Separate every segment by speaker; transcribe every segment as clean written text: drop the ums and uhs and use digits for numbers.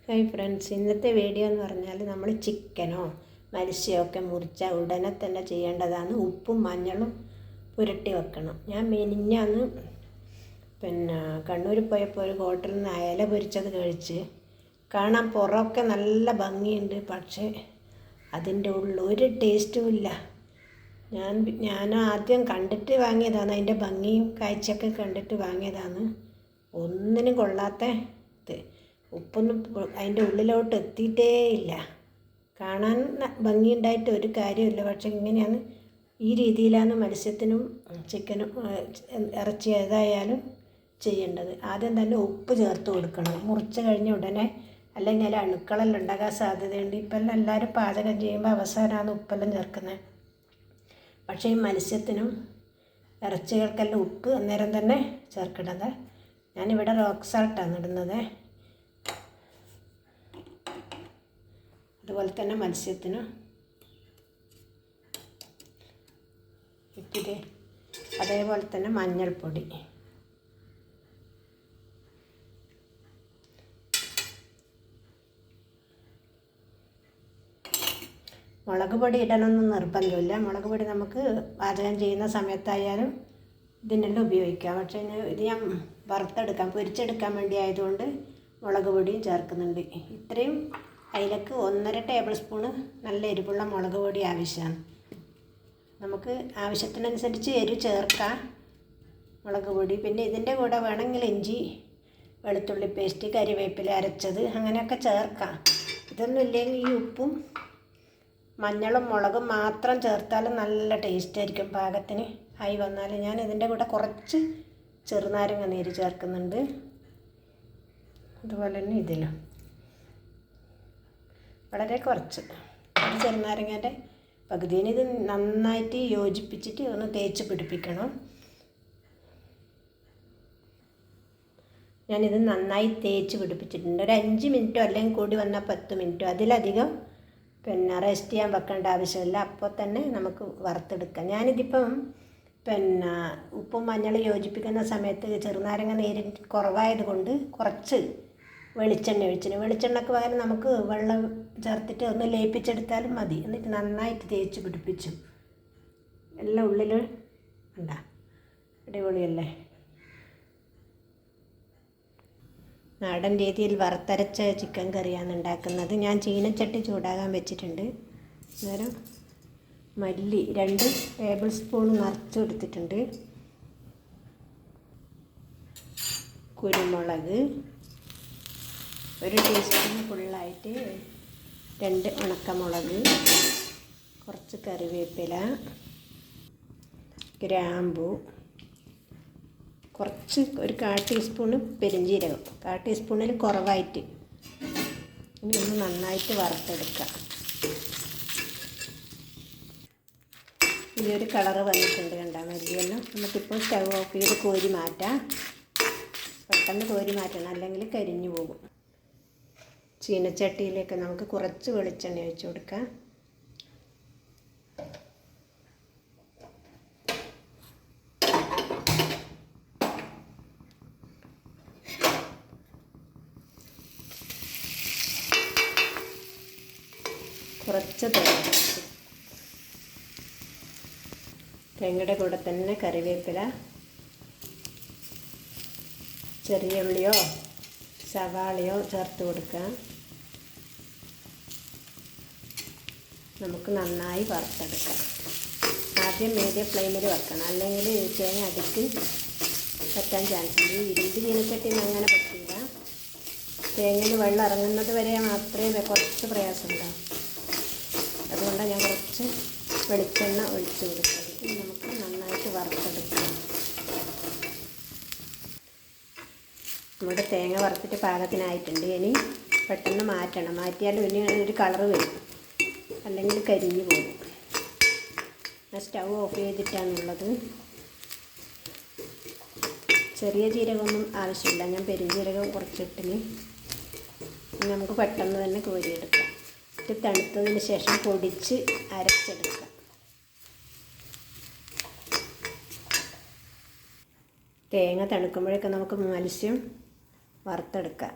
Speaker 1: Hi friends, ഇന്നത്തെ video എന്ന് പറഞ്ഞാൽ നമ്മൾ ചിക്കനോ മത്സ്യമൊക്കെ മുറിച്ചാൽ ഉടനെ തന്നെ ചെയ്യേണ്ടതാണ്. ഉപ്പും മഞ്ഞളും പുരട്ടി വെക്കണം. ഞാൻ മിനിഞ്ഞാന്ന് കണ്ണൂർ പോയപ്പോൾ ഒരു ഹോട്ടലിൽ നിന്ന് അയല പൊരിച്ചത് കഴിച്ച് കാണാൻ പുറമൊക്കെ നല്ല ഭംഗിയുണ്ട്, പക്ഷേ അതിൻ്റെ ഉള്ളിൽ ഒരു ടേസ്റ്റും ഇല്ല. ഞാൻ ആദ്യം കണ്ടിട്ട് വാങ്ങിയതാണ്, അതിൻ്റെ ഭംഗിയും കാഴ്ചയൊക്കെ കണ്ടിട്ട് വാങ്ങിയതാണ്. ഒന്നിനും കൊള്ളാത്ത ഇത്. ഉപ്പൊന്നും അതിൻ്റെ ഉള്ളിലോട്ട് എത്തിയിട്ടേ ഇല്ല. കാണാൻ ഭംഗിയുണ്ടായിട്ട് ഒരു കാര്യമില്ല, പക്ഷെ ഇങ്ങനെയാണ്, ഈ രീതിയിലാണ് മത്സ്യത്തിനും ചിക്കനും ഇറച്ചി ഏതായാലും ചെയ്യേണ്ടത്. ആദ്യം തന്നെ ഉപ്പ് ചേർത്ത് കൊടുക്കണം മുറിച്ച് കഴിഞ്ഞ ഉടനെ, അല്ലെങ്കിൽ അതിൽ അണുക്കളെല്ലാം ഉണ്ടാകാൻ സാധ്യതയുണ്ട്. ഇപ്പെല്ലാം എല്ലാവരും പാചകം ചെയ്യുമ്പോൾ അവസാനമാണ് ഉപ്പെല്ലാം ചേർക്കുന്നത്. പക്ഷേ ഈ മത്സ്യത്തിനും ഇറച്ചികൾക്കെല്ലാം ഉപ്പ് അന്നേരം തന്നെ ചേർക്കേണ്ടത്. ഞാനിവിടെ റോക്ക് സാൾട്ടാണ് ഇടുന്നത്. അതുപോലെ തന്നെ മത്സ്യത്തിന് ഇത്തിരി, അതേപോലെ തന്നെ മഞ്ഞൾപ്പൊടി, മുളക് പൊടി ഇടണമെന്ന് നിർബന്ധമില്ല. മുളക് പൊടി നമുക്ക് പാചകം ചെയ്യുന്ന സമയത്തായാലും ഇതിനെല്ലാം ഉപയോഗിക്കാം. പക്ഷേ ഇത് ഞാൻ വറുത്തെടുക്കാൻ, പൊരിച്ചെടുക്കാൻ വേണ്ടി ആയതുകൊണ്ട് മുളക് പൊടിയും ചേർക്കുന്നുണ്ട്. ഇത്രയും അതിലേക്ക് 1.5 ടേബിൾ സ്പൂണ് നല്ല എരിവുള്ള മുളക് പൊടി ആവശ്യമാണ്. നമുക്ക് ആവശ്യത്തിനനുസരിച്ച് എരിവ് ചേർക്കാം മുളക് പൊടി. പിന്നെ ഇതിൻ്റെ കൂടെ വേണമെങ്കിൽ ഇഞ്ചി വെളുത്തുള്ളി പേസ്റ്റ്, കരിവേപ്പില അരച്ചത് അങ്ങനെയൊക്കെ ചേർക്കാം. ഇതൊന്നും ഇല്ലെങ്കിൽ ഈ ഉപ്പും മഞ്ഞളും മുളകും മാത്രം ചേർത്താലും നല്ല ടേസ്റ്റ് ആയിരിക്കും. പാകത്തിന് ആയി വന്നാൽ ഞാൻ ഇതിൻ്റെ കൂടെ കുറച്ച് ചെറുനാരങ്ങ നീര് ചേർക്കുന്നുണ്ട്. അതുപോലെ തന്നെ ഇതിലും വളരെ കുറച്ച് ചെറുനാരങ്ങേൻ്റെ പകുതിന് ഇത് നന്നായിട്ട് യോജിപ്പിച്ചിട്ട് ഒന്ന് തേച്ച് പിടിപ്പിക്കണം. ഞാനിത് നന്നായി തേച്ച് പിടിപ്പിച്ചിട്ടുണ്ട്. ഒരു 5 മിനിറ്റോ അല്ലെങ്കിൽ കൂടി വന്നാൽ 10 മിനിറ്റോ, അതിലധികം റെസ്റ്റ് ചെയ്യാൻ വെക്കേണ്ട ആവശ്യമില്ല. അപ്പോൾ തന്നെ നമുക്ക് വറുത്തെടുക്കാം. ഞാനിതിപ്പം ഉപ്പും മഞ്ഞൾ യോജിപ്പിക്കുന്ന സമയത്ത് ചെറുനാരങ്ങ നീര് കുറവായത് കൊണ്ട് കുറച്ച് വെളിച്ചെണ്ണ ഒഴിച്ചിന്. വെളിച്ചെണ്ണക്ക് പകരം നമുക്ക് വെള്ളം ചേർത്തിട്ട് ഒന്ന് ലയിപ്പിച്ചെടുത്താലും മതി. എന്നിട്ട് നന്നായിട്ട് തേച്ച് പിടിപ്പിച്ചു. എല്ലാം ഉള്ളിൽ ഉണ്ടാ, അടിപൊളിയല്ലേ. നാടൻ രീതിയിൽ വറുത്തരച്ച ചിക്കൻ കറിയാണ് ഉണ്ടാക്കുന്നത്. ഞാൻ ചീനച്ചട്ടി ചൂടാകാൻ വെച്ചിട്ടുണ്ട്. അന്നേരം മല്ലി 2 ടേബിൾ സ്പൂൺ നിറച്ച് കൊടുത്തിട്ടുണ്ട്. കുരുമുളക് 1 ടീസ്പൂൺ ഫുള്ളായിട്ട്, 2 ഉണക്കമുളക്, കുറച്ച് കറിവേപ്പില, ഗ്രാമ്പു, കുറച്ച് ഒരു 1/4 ടീസ്പൂണ് പെരുംജീരകം, 1/4 ടീസ്പൂണിൽ കുറവായിട്ട്. ഇനി ഒന്ന് നന്നായിട്ട് വറുത്തെടുക്കാം. ഈ ഒരു കളറ് വന്നിട്ടുണ്ട്, കണ്ടാൽ മല്ലിയെല്ലാം. നമുക്കിപ്പോൾ സ്റ്റവ് ഓഫ് ചെയ്ത് കോരി മാറ്റാം. പെട്ടെന്ന് കോരി മാറ്റണം, അല്ലെങ്കിൽ കരിഞ്ഞു പോകും. ചീനച്ചട്ടിയിലേക്ക് നമുക്ക് കുറച്ച് വെളിച്ചെണ്ണ ഒഴിച്ച് കൊടുക്കാം. കുറച്ച് തേങ്ങയുടെ കൂടെ തന്നെ കറിവേപ്പില, ചെറിയ ഉള്ളിയോ സവാളയോ ചേർത്ത് കൊടുക്കാം. നമുക്ക് നന്നായി വറുത്തെടുക്കാം. ആദ്യം മീഡിയം ഫ്ലെയിമിൽ വെക്കണം, അല്ലെങ്കിൽ തേങ്ങ അടുക്ക് പറ്റാൻ ചാൻസ് ഉണ്ട്. ഇരുമ്പ് ചീനച്ചട്ടിയിൽ അങ്ങനെ പറ്റില്ല. തേങ്ങയിൽ വെള്ളം ഇറങ്ങുന്നത് വരെ മാത്രമേ കുറച്ച് പ്രയാസം ഉണ്ടാവും. അതുകൊണ്ടാണ് ഞാൻ കുറച്ച് വെളിച്ചെണ്ണ ഒഴിച്ച് കൊടുക്കുന്നത്. ഇനി നമുക്ക് നന്നായിട്ട് വറുത്തെടുക്കാം. നമ്മുടെ തേങ്ങ വറുത്തിട്ട് പാകത്തിനായിട്ടുണ്ട്. ഇനി പെട്ടെന്ന് മാറ്റണം. മാറ്റിയാലും ഇനി ഒരു കളറ് വരും, അല്ലെങ്കിൽ കരിഞ്ഞു പോകും. ഞാൻ സ്റ്റൗ ഓഫ് ചെയ്തിട്ടാണുള്ളത്. ചെറിയ ജീരകമൊന്നും ആവശ്യമില്ല, ഞാൻ പെരുംജീരകം കുറച്ചിട്ടിന്. നമുക്ക് പെട്ടെന്ന് തന്നെ കോരിയെടുക്കാം. ഇത് തണുത്തതിന് ശേഷം പൊടിച്ച് അരച്ചെടുക്കാം. തേങ്ങ തണുക്കുമ്പോഴൊക്കെ നമുക്ക് മത്സ്യം വറുത്തെടുക്കാം.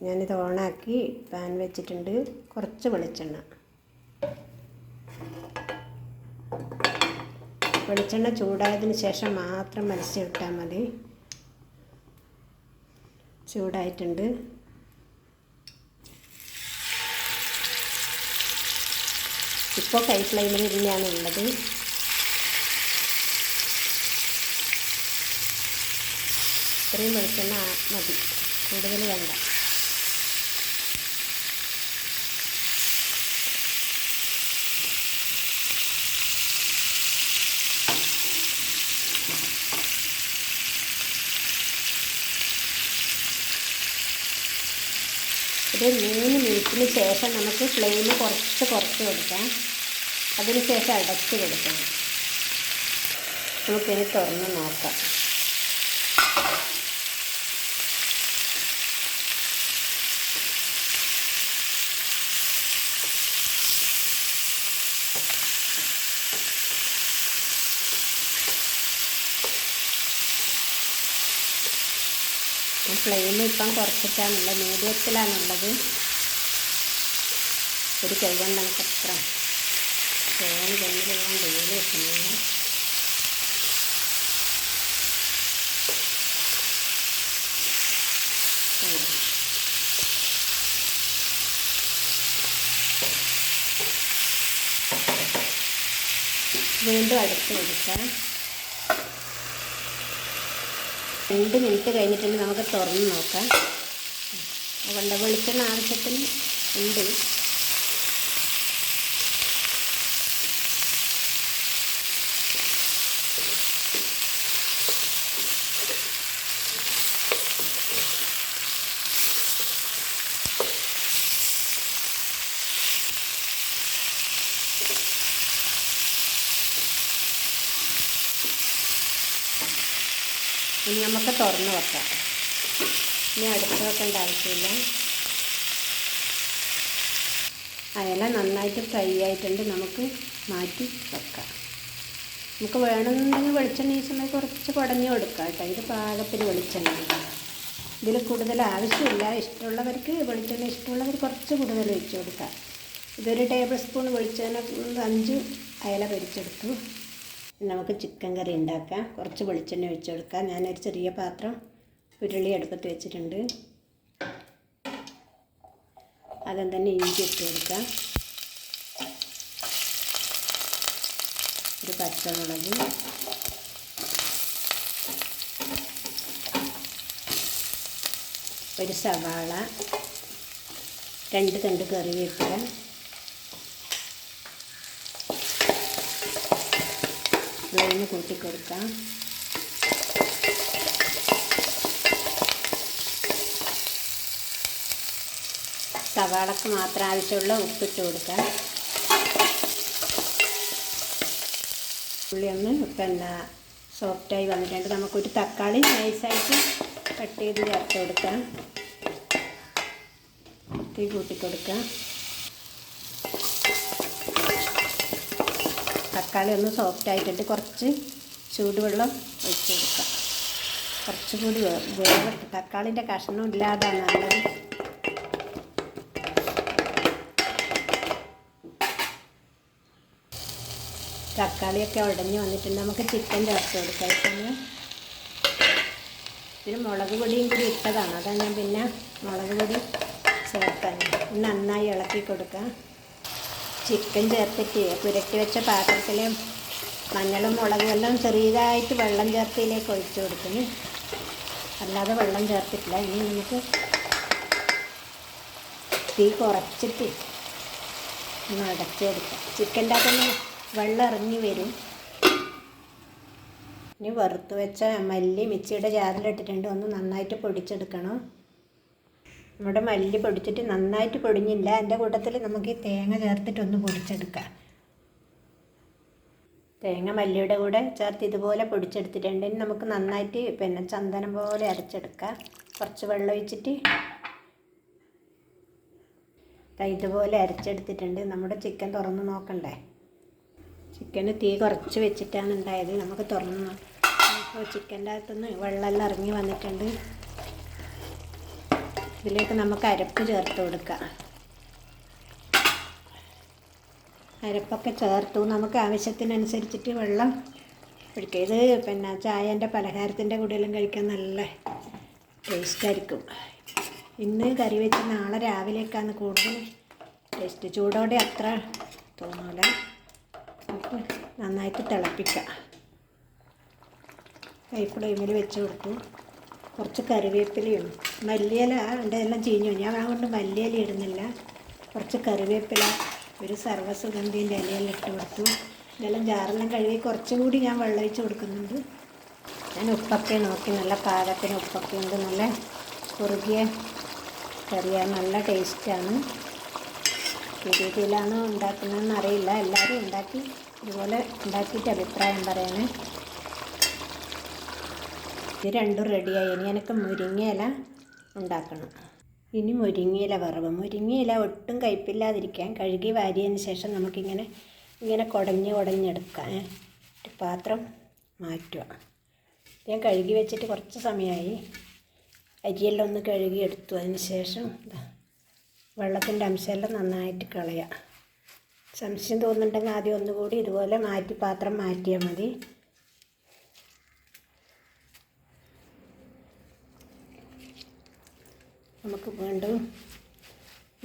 Speaker 1: ഞാനിത് ഓണാക്കി പാൻ വെച്ചിട്ടുണ്ട്. കുറച്ച് വെളിച്ചെണ്ണ ചൂടായതിന് ശേഷം മാത്രം മത്സ്യം ഇട്ടാൽ മതി. ചൂടായിട്ടുണ്ട്. ഇപ്പോൾ ഹൈ ഫ്ലെയിമിൽ തന്നെയാണ് ഉള്ളത്. ഇത്രയും വെളിച്ചെണ്ണ മതി, കൂടുതൽ വേണ്ട. ഒരു 3 മിനിറ്റിന് ശേഷം നമുക്ക് ഫ്ലെയിം കുറച്ച് കൊടുക്കാം. അതിന് ശേഷം അടച്ച് കൊടുക്കണം. നമുക്കിനി തുറന്ന് നോക്കാം. ഫ്ലെയിം ഇപ്പം കുറച്ചിട്ടാണുള്ളത്, മീഡിയത്തിലാണുള്ളത്. ഒരു കൈ കൊണ്ട് നമുക്ക് എത്ര ഫോൺ കയ്യിലെല്ലാം ഡെയിലി വെക്കുന്നില്ല. വീണ്ടും അടച്ച് കൊടുക്കാം. 2 മിനിറ്റ് കഴിഞ്ഞിട്ടുണ്ട്. നമുക്ക് തുറന്ന് നോക്കാം. അതുകൊണ്ട് വെളിച്ചെണ്ണ ആവശ്യത്തിന് ഉണ്ട്. ഇനി നമുക്ക് തുറന്ന് വെക്കാം. ഇനി അടച്ച് വെക്കേണ്ട ആവശ്യമില്ല. അയല നന്നായിട്ട് ഫ്രൈ ആയിട്ടുണ്ട്. നമുക്ക് മാറ്റി വെക്കാം. നമുക്ക് വേണമെന്നുണ്ടെങ്കിൽ വെളിച്ചെണ്ണ ഈ സമയം കുറച്ച് കുടഞ്ഞ് കൊടുക്കാം കേട്ടോ. ഇത് പാകത്തിന് വെളിച്ചെണ്ണ. ഇതിൽ കൂടുതൽ ആവശ്യമില്ല. ഇഷ്ടമുള്ളവർക്ക് വെളിച്ചെണ്ണ ഇഷ്ടമുള്ളവർ കുറച്ച് കൂടുതൽ ഒഴിച്ച് കൊടുക്കാം. ഇതൊരു ടേബിൾ സ്പൂൺ വെളിച്ചെണ്ണ 5 അയല പൊരിച്ചെടുത്തു. നമുക്ക് ചിക്കൻ കറി ഉണ്ടാക്കാം. കുറച്ച് വെളിച്ചെണ്ണ ഒഴിച്ച് കൊടുക്കാം. ഞാനൊരു ചെറിയ പാത്രം ഉരുളി അടുപ്പത്ത് വെച്ചിട്ടുണ്ട്. അതും തന്നെ ഇഞ്ചി ഇട്ട് കൊടുക്കാം. ഒരു പച്ചമുളക്, ഒരു സവാള, 2 തണ്ട് കറിവേപ്പില, ഫ്ലെയിം കൂട്ടി കൊടുക്കാം. സവാളക്ക് മാത്രം ആവശ്യമുള്ള ഉപ്പിട്ട് കൊടുക്കാം. ഉള്ളി ഒന്ന് സോഫ്റ്റായി വന്നിട്ടുണ്ട്. നമുക്കൊരു തക്കാളി നൈസായിട്ട് കട്ട് ചെയ്ത് ചേർത്ത് കൊടുക്കാം. തീ കൂട്ടി കൊടുക്കാം. തക്കാളി ഒന്ന് സോഫ്റ്റായിട്ടിട്ട് കുറച്ച് ചൂടുവെള്ളം ഒഴിച്ച് കൊടുക്കാം. കുറച്ചുകൂടി വേവട്ടെ. തക്കാളിൻ്റെ കഷ്ണം ഇല്ലാതാണ് നല്ലത്. തക്കാളിയൊക്കെ ഉടഞ്ഞ് വന്നിട്ടുണ്ട്. നമുക്ക് ചിക്കൻ ചേർത്ത് കൊടുക്കാം. പിന്നെ ഇതിന് മുളക് പൊടിയും കൂടി ഇട്ടതാണ്. അതാണ് ഞാൻ പിന്നെ മുളക് പൊടി ചേർക്കാൻ. നന്നായി ഇളക്കി കൊടുക്കാം. ചിക്കൻ ചേർത്തിട്ട് പുരട്ടി വെച്ച പാത്രത്തിൽ മഞ്ഞളും മുളകും എല്ലാം ചെറിയതായിട്ട് വെള്ളം ചേർത്തിലേക്ക് ഒഴിച്ചു കൊടുക്കുന്നു. അല്ലാതെ വെള്ളം ചേർത്തിട്ടില്ല. ഇനി നമുക്ക് തീ കുറച്ചിട്ട് ഒന്ന് അടച്ചെടുക്കാം. ചിക്കൻ്റെ അകത്തുനിന്ന് വെള്ളം ഇറങ്ങി വരും. ഇനി വറുത്ത് വെച്ച മല്ലി മിക്സിയുടെ ജാറിലിട്ടിട്ടുണ്ട്. ഒന്ന് നന്നായിട്ട് പൊടിച്ചെടുക്കണം. നമ്മുടെ മല്ലി പൊടിച്ചിട്ട് നന്നായിട്ട് പൊടിഞ്ഞില്ല. എൻ്റെ കൂട്ടത്തിൽ നമുക്ക് ഈ തേങ്ങ ചേർത്തിട്ടൊന്ന് പൊടിച്ചെടുക്കാം. തേങ്ങ മല്ലിയുടെ കൂടെ ചേർത്ത് ഇതുപോലെ പൊടിച്ചെടുത്തിട്ടുണ്ട്. ഇനി നമുക്ക് നന്നായിട്ട് ചന്ദനം പോലെ അരച്ചെടുക്കാം. കുറച്ച് വെള്ളം ഒഴിച്ചിട്ട് ഇതുപോലെ അരച്ചെടുത്തിട്ടുണ്ട്. നമ്മുടെ ചിക്കൻ തുറന്ന് നോക്കണ്ടേ. ചിക്കന് തീ കുറച്ച് വെച്ചിട്ടാണ് ഉണ്ടായത്. നമുക്ക് തുറന്ന് നോക്കാം. ഇപ്പോൾ ചിക്കൻ്റെ അകത്തുനിന്ന് വെള്ളമെല്ലാം ഇറങ്ങി വന്നിട്ടുണ്ട്. ഇതിലേക്ക് നമുക്ക് അരപ്പ് ചേർത്ത് കൊടുക്കാം. അരപ്പൊക്കെ ചേർത്തു. നമുക്ക് ആവശ്യത്തിനനുസരിച്ചിട്ട് വെള്ളം ഒഴിക്കുക. ഇത് പിന്നെ ചായൻ്റെ പലഹാരത്തിൻ്റെ കൂടെയെല്ലാം കഴിക്കാൻ നല്ല ടേസ്റ്റായിരിക്കും. ഇന്ന് കറി വെച്ച് നാളെ രാവിലേക്കാണ് കൂടുതൽ ടേസ്റ്റ്. ചൂടോടെ അത്ര തോന്നില്ല. നമുക്ക് നന്നായിട്ട് തിളപ്പിക്കാം. ഹൈ ഫ്ലെയിമിൽ വെച്ച് കൊടുത്തു. കുറച്ച് കറിവേപ്പിലയും മല്ലിയില എല്ലാം ചീഞ്ഞു. ഞാൻ അതുകൊണ്ട് മല്ലിയില ഇടുന്നില്ല. കുറച്ച് കറിവേപ്പില, ഒരു സർവ്വസുഗന്ധിൻ്റെ ഇലയെല്ലാം ഇട്ട് കൊടുത്തു. ഇതെല്ലാം ജാറെല്ലാം കഴുകി കുറച്ചും കൂടി ഞാൻ വെള്ളം ഒഴിച്ച് കൊടുക്കുന്നുണ്ട്. ഞാൻ ഉപ്പൊക്കെ നോക്കി, നല്ല പാകത്തിന് ഉപ്പൊക്കെ ഉണ്ട്. നല്ല കുറുകിയ കറിയാണ്, നല്ല ടേസ്റ്റാണ്. ഈ രീതിയിലാണ് ഉണ്ടാക്കുന്നതെന്ന് അറിയില്ല. എല്ലാവരും ഇതുപോലെ ഉണ്ടാക്കിയിട്ട് അഭിപ്രായം പറയണേ. ഇത് രണ്ടും റെഡിയായി. ഇനി എനിക്ക് മുരിങ്ങയില ഉണ്ടാക്കണം. ഇനി മുരിങ്ങയില വറവ്. മുരിങ്ങയില ഒട്ടും കയ്പില്ലാതിരിക്കാൻ കഴുകി വാരിയതിന് ശേഷം നമുക്കിങ്ങനെ കുടഞ്ഞെടുക്കാം. ഒരു പാത്രം മാറ്റുക. ഞാൻ കഴുകി വെച്ചിട്ട് കുറച്ച് സമയമായി. അരിയെല്ലാം ഒന്ന് കഴുകിയെടുത്തു. അതിന് ശേഷം വെള്ളത്തിൻ്റെ അംശമെല്ലാം നന്നായിട്ട് കളയുക. സംശയം തോന്നുന്നുണ്ടെങ്കിൽ ആദ്യം ഒന്നുകൂടി ഇതുപോലെ പാത്രം മാറ്റിയാൽ മതി. നമുക്ക് വീണ്ടും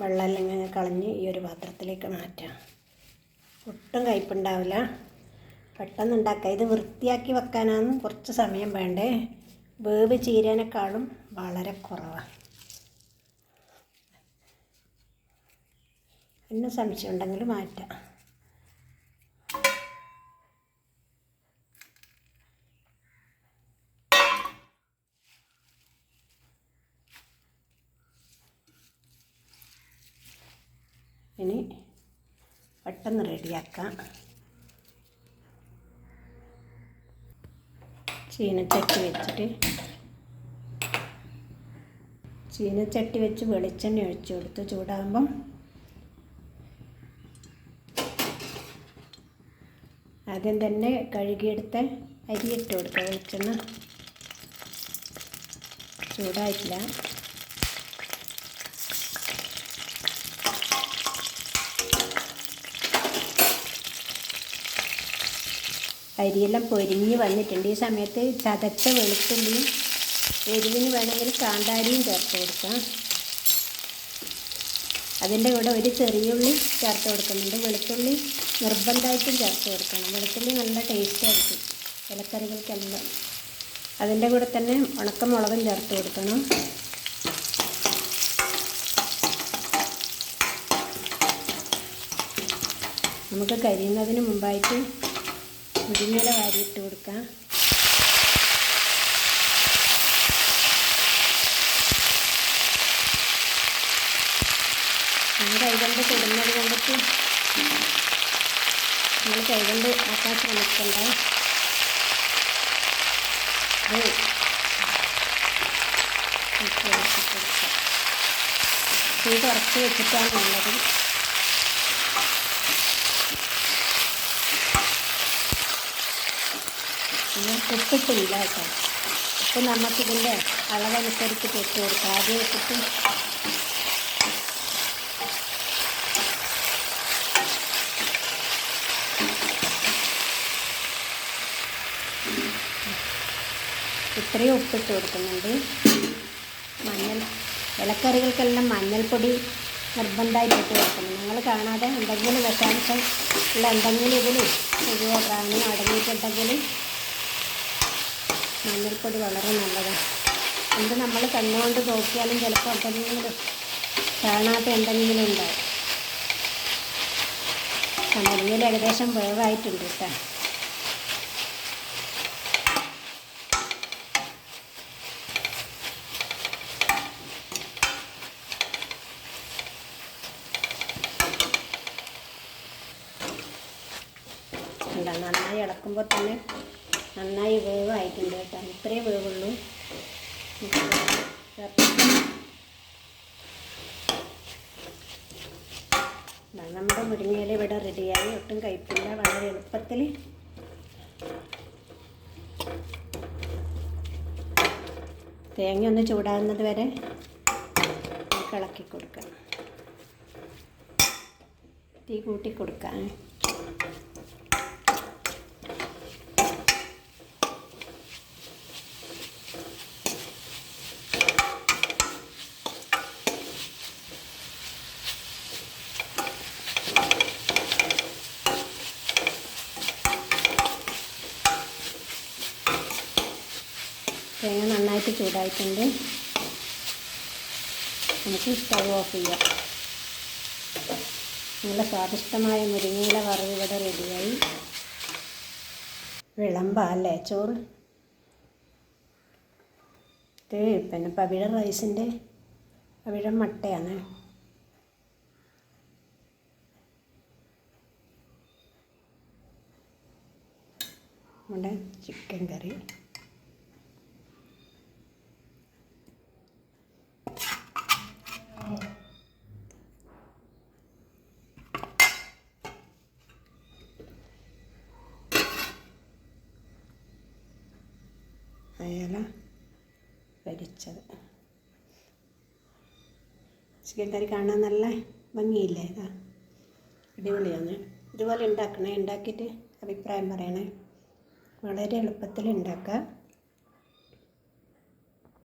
Speaker 1: വെള്ളമെല്ലാം ഇങ്ങനെ കളഞ്ഞ് ഈ ഒരു പാത്രത്തിലേക്ക് മാറ്റാം. ഒട്ടും കയ്പുണ്ടാവില്ല, പെട്ടെന്ന് ഉണ്ടാക്കാം. ഇത് വൃത്തിയാക്കി വെക്കാനാണ് കുറച്ച് സമയം വേണ്ടേ. വേവ് ചീരേനേക്കാളും വളരെ കുറവാണ്. പിന്നെ സംശയം ഉണ്ടെങ്കിൽ മാറ്റാം. ഇനി പെട്ടെന്ന് റെഡിയാക്കാം. ചീനച്ചട്ടി വെച്ച് വെളിച്ചെണ്ണ ഒഴിച്ചു കൊടുത്ത് ചൂടാകുമ്പം ആദ്യം തന്നെ കഴുകിയെടുത്ത അരി ഇട്ട് കൊടുക്കുക. വെളിച്ചെണ്ണ ചൂടായിട്ടില്ല. അരിയെല്ലാം പൊരിഞ്ഞ് വന്നിട്ടുണ്ട്. ഈ സമയത്ത് ചതച്ച വെളുത്തുള്ളിയും എരിവിന് വേണമെങ്കിൽ കാന്താരിയും ചേർത്ത് കൊടുക്കാം. അതിൻ്റെ കൂടെ ഒരു ചെറിയുള്ളി ചേർത്ത് കൊടുക്കുന്നുണ്ട്. വെളുത്തുള്ളി നിർബന്ധമായിട്ടും ചേർത്ത് കൊടുക്കണം. വെളുത്തുള്ളി നല്ല ടേസ്റ്റായിരിക്കും ഇലക്കറികൾക്കെല്ലാം. അതിൻ്റെ കൂടെ തന്നെ ഉണക്കമുളകും ചേർത്ത് കൊടുക്കണം. നമുക്ക് കരിയുന്നതിന് മുമ്പായിട്ട് മുരിങ്ങയില വാരിയിട്ട് കൊടുക്കാം. നമ്മൾ കൈകൊണ്ട് തൊടുന്നത് കൊണ്ടിട്ട് നമ്മൾ കൈകൊണ്ട് ആക്കാൻ ശ്രമിക്കണ്ട. തീ കുറച്ച് വെച്ചിട്ടാണ് നല്ലത്. ഉപ്പിട്ടില്ല കേട്ടോ. ഉപ്പ് നമുക്കിതിൻ്റെ അളവനുസരിച്ചിട്ട് ഇട്ട് കൊടുക്കാം. ആദ്യം ഇട്ടിട്ട് ഇത്രയും ഉപ്പിട്ട് കൊടുക്കുന്നുണ്ട്. ഇലക്കറികൾക്കെല്ലാം മഞ്ഞൾപ്പൊടി നിർബന്ധമായിട്ട് ഇട്ട് കൊടുക്കണം. നിങ്ങൾ കാണാതെ എന്തെങ്കിലും വിഷാംശം ഉള്ള എന്തെങ്കിലും ഇതിൽ പുഴുവോ പ്രാണിയോ അടങ്ങിയിട്ടുണ്ടെങ്കിൽ മഞ്ഞൾപ്പൊടി വളരെ നല്ലതാണ്. എന്ത് നമ്മൾ കണ്ണുകൊണ്ട് നോക്കിയാലും ചിലപ്പോൾ എന്തെങ്കിലും കാണാത്ത എന്തെങ്കിലും ഉണ്ടാവും. മുരിങ്ങയിൽ ഏകദേശം വേവായിട്ടുണ്ട് കേട്ടോ. നന്നായി ഇളക്കുമ്പോൾ തന്നെ നന്നായി വേവായിട്ടുണ്ട് കേട്ടോ. ഇത്രയേ വേവുള്ളൂ. നമ്മുടെ മുരിങ്ങയില ഇവിടെ റെഡിയായി. ഒട്ടും കയ്പില്ല, വളരെ എളുപ്പത്തിൽ. തേങ്ങ ഒന്ന് ചൂടാകുന്നത് വരെ ഇളക്കി കൊടുക്കാം. തീ കൂട്ടി കൊടുക്കാം. തേങ്ങ നന്നായിട്ട് ചൂടായിട്ടുണ്ട്. നമുക്ക് സ്റ്റവ് ഓഫ് ചെയ്യാം. നല്ല സ്വാദിഷ്ടമായ മുരിങ്ങയില വറവ് ഇവിടെ റെഡിയായി. വിളമ്പാല്ലേ ചോറ്? ഇത് പിന്നെ പവിഴ റൈസിൻ്റെ പവിഴ മട്ടയാണ്. നമ്മുടെ ചിക്കൻ കറി. അയല പൊരിച്ചത്. ചിക്കൻ കറി കാണാൻ നല്ല ഭംഗിയില്ലേ? ഇതാ അടിപൊളിയാണ്. ഇതുപോലെ ഉണ്ടാക്കണേ. ഉണ്ടാക്കിയിട്ട് അഭിപ്രായം പറയണേ. വളരെ എളുപ്പത്തിൽ ഉണ്ടാക്കാം.